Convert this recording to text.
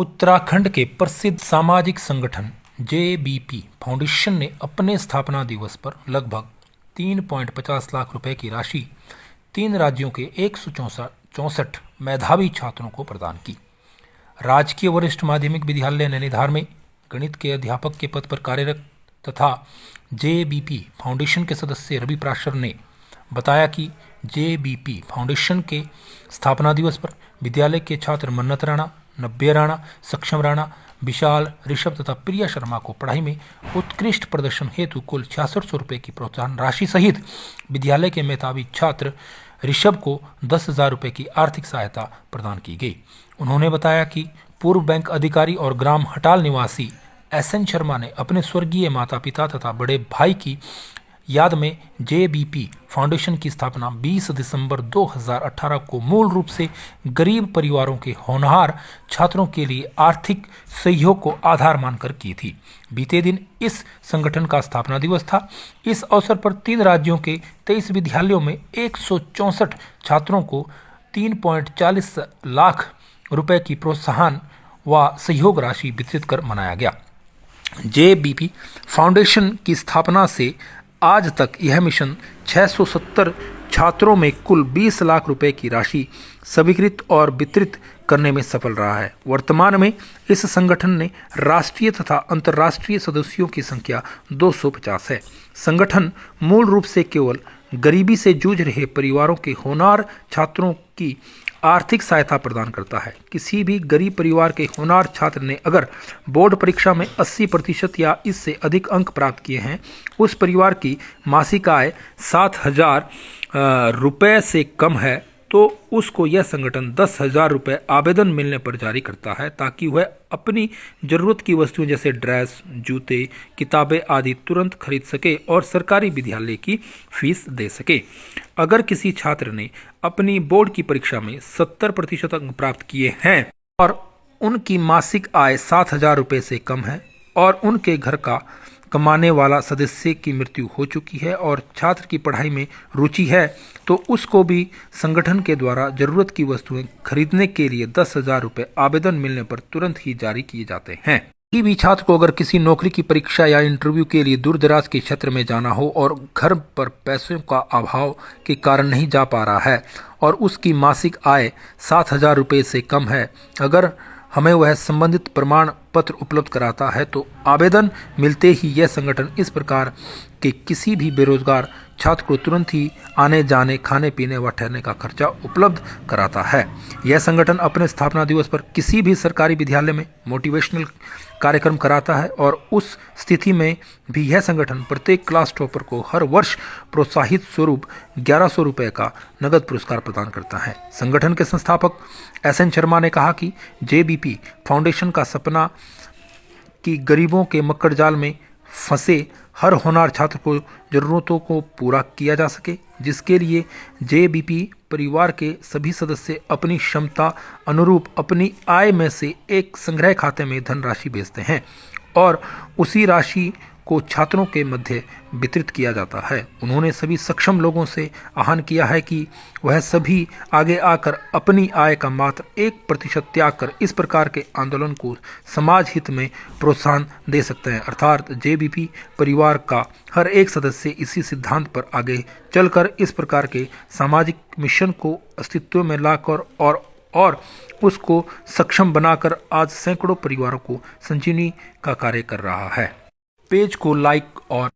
उत्तराखंड के प्रसिद्ध सामाजिक संगठन जेबीपी फाउंडेशन ने अपने स्थापना दिवस पर लगभग 3.50 लाख रुपए की राशि 3 राज्यों के 164 मेधावी छात्रों को प्रदान की। राजकीय वरिष्ठ माध्यमिक विद्यालय नैनीधार में गणित के अध्यापक के पद पर कार्यरत तथा जेबीपी फाउंडेशन के सदस्य रवि प्राशर ने बताया कि जेबीपी फाउंडेशन के स्थापना दिवस पर विद्यालय के छात्र मन्नत राणा, नब्बे राणा, सक्षम राणा, विशाल, ऋषभ तथा प्रिया शर्मा को पढ़ाई में उत्कृष्ट प्रदर्शन हेतु कुल 6600 रुपये की प्रोत्साहन राशि सहित विद्यालय के मेधावी छात्र ऋषभ को 10,000 रुपये की आर्थिक सहायता प्रदान की गई। उन्होंने बताया कि पूर्व बैंक अधिकारी और ग्राम हटाल निवासी एसएन शर्मा ने अपने स्वर्गीय माता पिता तथा बड़े भाई की याद में जेबीपी फाउंडेशन की स्थापना 20 दिसंबर 2018 को मूल रूप से गरीब परिवारों के होनहार छात्रों के लिए आर्थिक सहयोग को आधार मानकर की थी। बीते दिन इस संगठन का स्थापना दिवस था। इस अवसर पर 3 राज्यों के 23 विद्यालयों में 164 छात्रों को 3.40 लाख रुपए की प्रोत्साहन व सहयोग राशि वितरित कर मनाया गया। जेबीपी फाउंडेशन की स्थापना से आज तक यह मिशन 670 छात्रों में कुल 20 लाख रुपए की राशि स्वीकृत और वितरित करने में सफल रहा है। वर्तमान में इस संगठन ने राष्ट्रीय तथा अंतर्राष्ट्रीय सदस्यों की संख्या 250 है। संगठन मूल रूप से केवल गरीबी से जूझ रहे परिवारों के होनहार छात्रों की आर्थिक सहायता प्रदान करता है। किसी भी गरीब परिवार के होनहार छात्र ने अगर बोर्ड परीक्षा में 80% या इससे अधिक अंक प्राप्त किए हैं, उस परिवार की मासिक आय 7,000 रुपये से कम है, तो उसको यह संगठन 10,000 रुपये आवेदन मिलने पर जारी करता है, ताकि वह अपनी ज़रूरत की वस्तुएं जैसे ड्रेस, जूते, किताबें आदि तुरंत खरीद सके और सरकारी विद्यालय की फीस दे सके। अगर किसी छात्र ने अपनी बोर्ड की परीक्षा में 70% अंक प्राप्त किए हैं और उनकी मासिक आय 7,000 रुपये से कम है और उनके घर का कमाने वाला सदस्य की मृत्यु हो चुकी है और छात्र की पढ़ाई में रुचि है, तो उसको भी संगठन के द्वारा जरूरत की वस्तुएं खरीदने के लिए 10,000 रुपये आवेदन मिलने पर तुरंत ही जारी किए जाते हैं। किसी भी छात्र को अगर किसी नौकरी की परीक्षा या इंटरव्यू के लिए दूर दराज के क्षेत्र में जाना हो और घर पर पैसों का अभाव के कारण नहीं जा पा रहा है और उसकी मासिक आय 7,000 रुपये से कम है, अगर हमें वह संबंधित प्रमाण पत्र उपलब्ध कराता है तो आवेदन मिलते ही यह संगठन इस प्रकार के किसी भी बेरोजगार छात्र को तुरंत ही आने जाने, खाने पीने व ठहरने का खर्चा उपलब्ध कराता है। यह संगठन अपने स्थापना दिवस पर किसी भी सरकारी विद्यालय में मोटिवेशनल कार्यक्रम कराता है और उस स्थिति में भी यह संगठन प्रत्येक क्लास टॉपर को हर वर्ष प्रोत्साहित स्वरूप 1100 रुपये का नगद पुरस्कार प्रदान करता है। संगठन के संस्थापक एसएन शर्मा ने कहा कि जेबीपी फाउंडेशन का सपना कि गरीबों के मक्कड़ जाल में फंसे हर होनहार छात्र को जरूरतों को पूरा किया जा सके, जिसके लिए जेबीपी परिवार के सभी सदस्य अपनी क्षमता अनुरूप अपनी आय में से एक संग्रह खाते में धनराशि भेजते हैं और उसी राशि को छात्रों के मध्य वितरित किया जाता है। उन्होंने सभी सक्षम लोगों से आह्वान किया है कि वह सभी आगे आकर अपनी आय का मात्र 1% त्याग कर इस प्रकार के आंदोलन को समाज हित में प्रोत्साहन दे सकते हैं। अर्थात जेबीपी परिवार का हर एक सदस्य इसी सिद्धांत पर आगे चलकर इस प्रकार के सामाजिक मिशन को अस्तित्व में लाकर और उसको सक्षम बनाकर आज सैकड़ों परिवारों को संजीवनी का कार्य कर रहा है। पेज को लाइक और